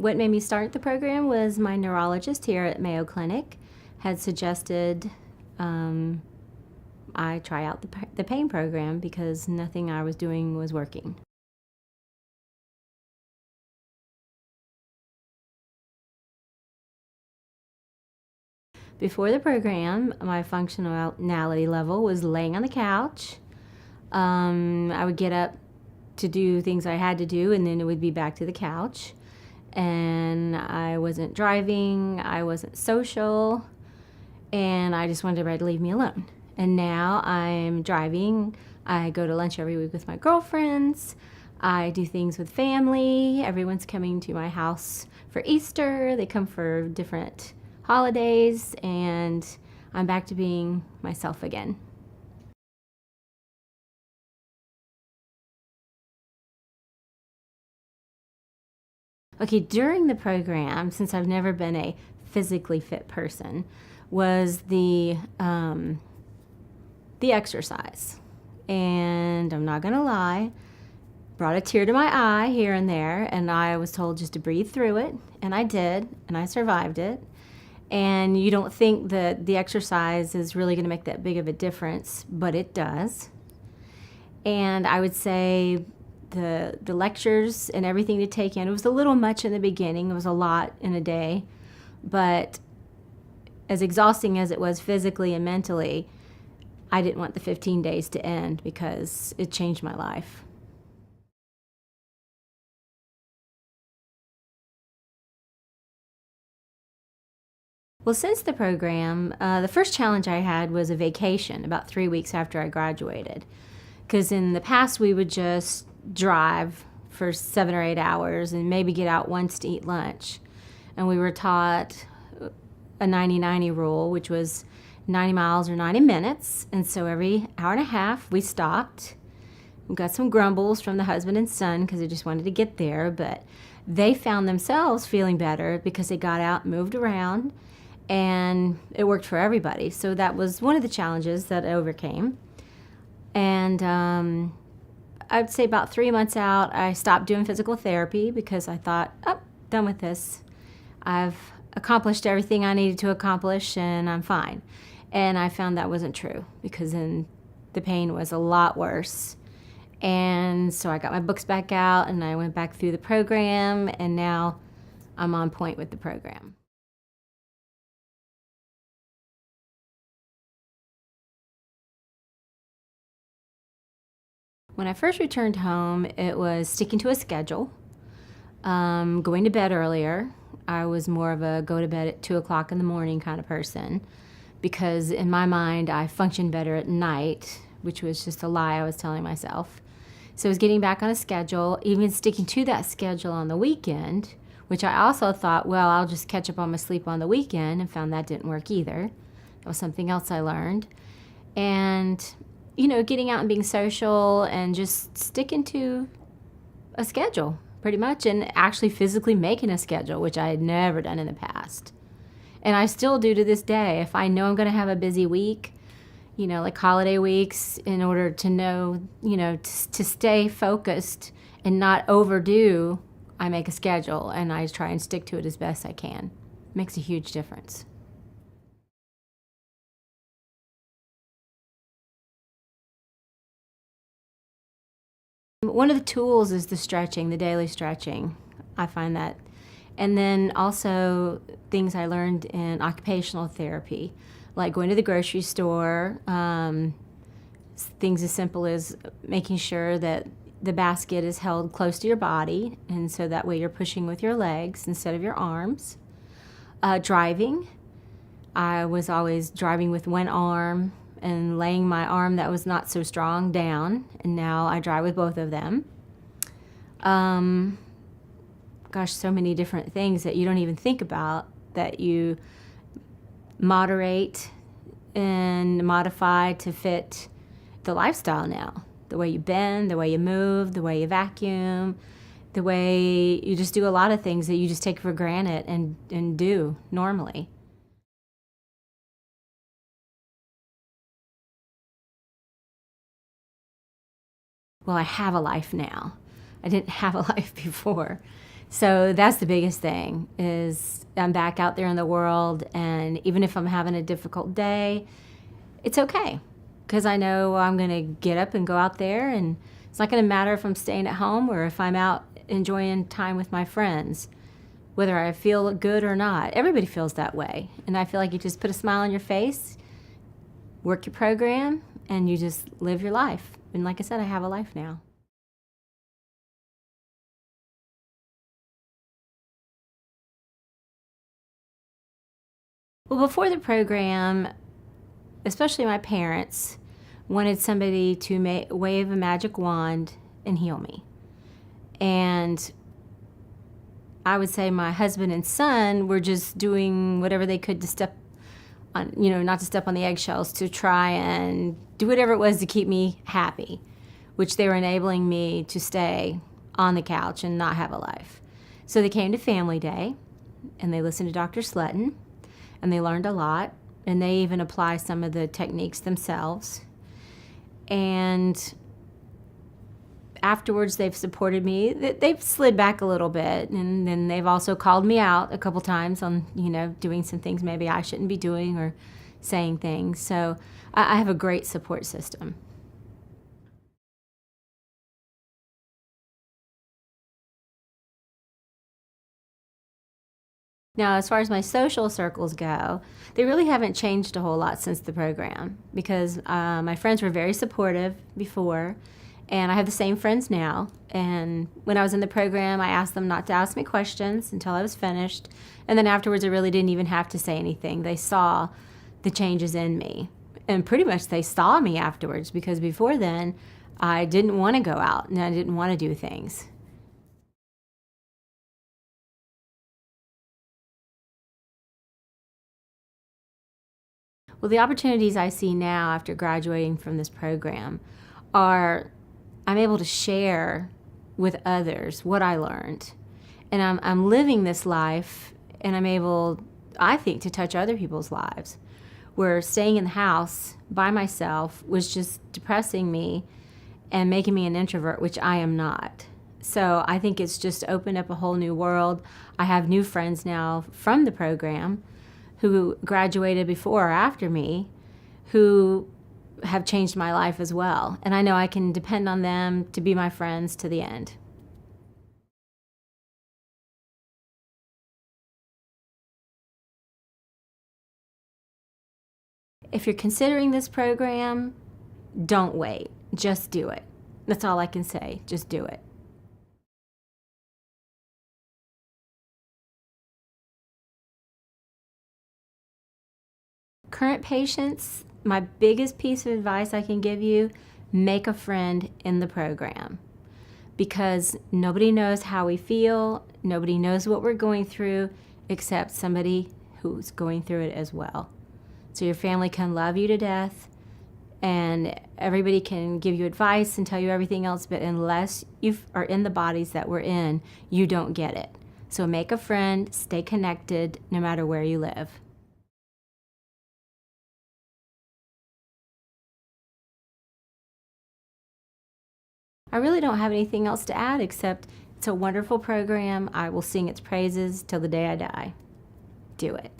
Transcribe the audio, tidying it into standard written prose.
What made me start the program was my neurologist here at Mayo Clinic had suggested I try out the pain program because nothing I was doing was working. Before the program, my functionality level was laying on the couch. I would get up to do things I had to do, and then it would be back to the couch. And I wasn't driving, I wasn't social, and I just wanted everybody to leave me alone. And now I'm driving. I go to lunch every week with my girlfriends. I do things with family. Everyone's coming to my house for Easter. They come for different holidays, and I'm back to being myself again. Okay, during the program, since I've never been a physically fit person, was the exercise. And I'm not gonna lie, brought a tear to my eye here and there, and I was told just to breathe through it, and I did, and I survived it. And you don't think that the exercise is really gonna make that big of a difference, but it does. And I would say the lectures and everything to take in, it was a little much in the beginning. It was a lot in a day, but as exhausting as it was physically and mentally, I didn't want the 15 days to end because it changed my life. Well, since the program, the first challenge I had was a vacation about 3 weeks after I graduated. Because in the past, we would just drive for 7 or 8 hours and maybe get out once to eat lunch. And we were taught a 90-90 rule, which was 90 miles or 90 minutes. And so every hour and a half, we stopped. We got some grumbles from the husband and son because they just wanted to get there. But they found themselves feeling better because they got out, moved around, and it worked for everybody. So that was one of the challenges that I overcame. And I'd say about 3 months out, I stopped doing physical therapy because I thought, oh, done with this. I've accomplished everything I needed to accomplish and I'm fine. And I found that wasn't true because then the pain was a lot worse. And so I got my books back out and I went back through the program, and now I'm on point with the program. When I first returned home, it was sticking to a schedule, going to bed earlier. I was more of a go to bed at 2 o'clock in the morning kind of person because in my mind I functioned better at night, which was just a lie I was telling myself. So I was getting back on a schedule, even sticking to that schedule on the weekend, which I also thought, well, I'll just catch up on my sleep on the weekend, and found that didn't work either. That was something else I learned. And getting out and being social and just sticking to a schedule pretty much, and actually physically making a schedule, which I had never done in the past. And I still do to this day. If I know I'm going to have a busy week, like holiday weeks, in order to know, to stay focused and not overdo, I make a schedule and I try and stick to it as best I can. It makes a huge difference. One of the tools is the stretching, the daily stretching. I find that. And then also things I learned in occupational therapy, like going to the grocery store, things as simple as making sure that the basket is held close to your body, and so that way you're pushing with your legs instead of your arms. Driving. I was always driving with one arm and laying my arm that was not so strong down, and now I drive with both of them. Gosh, so many different things that you don't even think about that you moderate and modify to fit the lifestyle now. The way you bend, the way you move, the way you vacuum, the way you just do a lot of things that you just take for granted and do normally. Well, I have a life now. I didn't have a life before. So that's the biggest thing, is I'm back out there in the world, and even if I'm having a difficult day, it's okay, because I know I'm going to get up and go out there, and it's not going to matter if I'm staying at home or if I'm out enjoying time with my friends, whether I feel good or not. Everybody feels that way, and I feel like you just put a smile on your face, work your program, and you just live your life. And like I said, I have a life now. Well, before the program, especially my parents wanted somebody to wave a magic wand and heal me. And I would say my husband and son were just doing whatever they could to step on, not to step on the eggshells, to try and do whatever it was to keep me happy, which they were enabling me to stay on the couch and not have a life. So they came to Family Day, and they listened to Dr. Slutton, and they learned a lot, and they even apply some of the techniques themselves. And afterwards, they've supported me. They've slid back a little bit, and then they've also called me out a couple times on, doing some things maybe I shouldn't be doing or saying things. So I have a great support system. Now, as far as my social circles go, they really haven't changed a whole lot since the program, because my friends were very supportive before, and I have the same friends now. And when I was in the program, I asked them not to ask me questions until I was finished, and then afterwards I really didn't even have to say anything. They saw the changes in me, and pretty much they saw me afterwards, because before then I didn't want to go out and I didn't want to do things. Well, the opportunities I see now after graduating from this program are I'm able to share with others what I learned. And I'm living this life, and I'm able, I think, to touch other people's lives. Where staying in the house by myself was just depressing me and making me an introvert, which I am not. So I think it's just opened up a whole new world. I have new friends now from the program who graduated before or after me, who have changed my life as well. And I know I can depend on them to be my friends to the end. If you're considering this program, don't wait. Just do it. That's all I can say. Just do it. Current patients, my biggest piece of advice I can give you, make a friend in the program, because nobody knows how we feel, nobody knows what we're going through except somebody who's going through it as well. So your family can love you to death, and everybody can give you advice and tell you everything else, but unless you are in the bodies that we're in, you don't get it. So make a friend, stay connected, no matter where you live. I really don't have anything else to add, except it's a wonderful program. I will sing its praises till the day I die. Do it.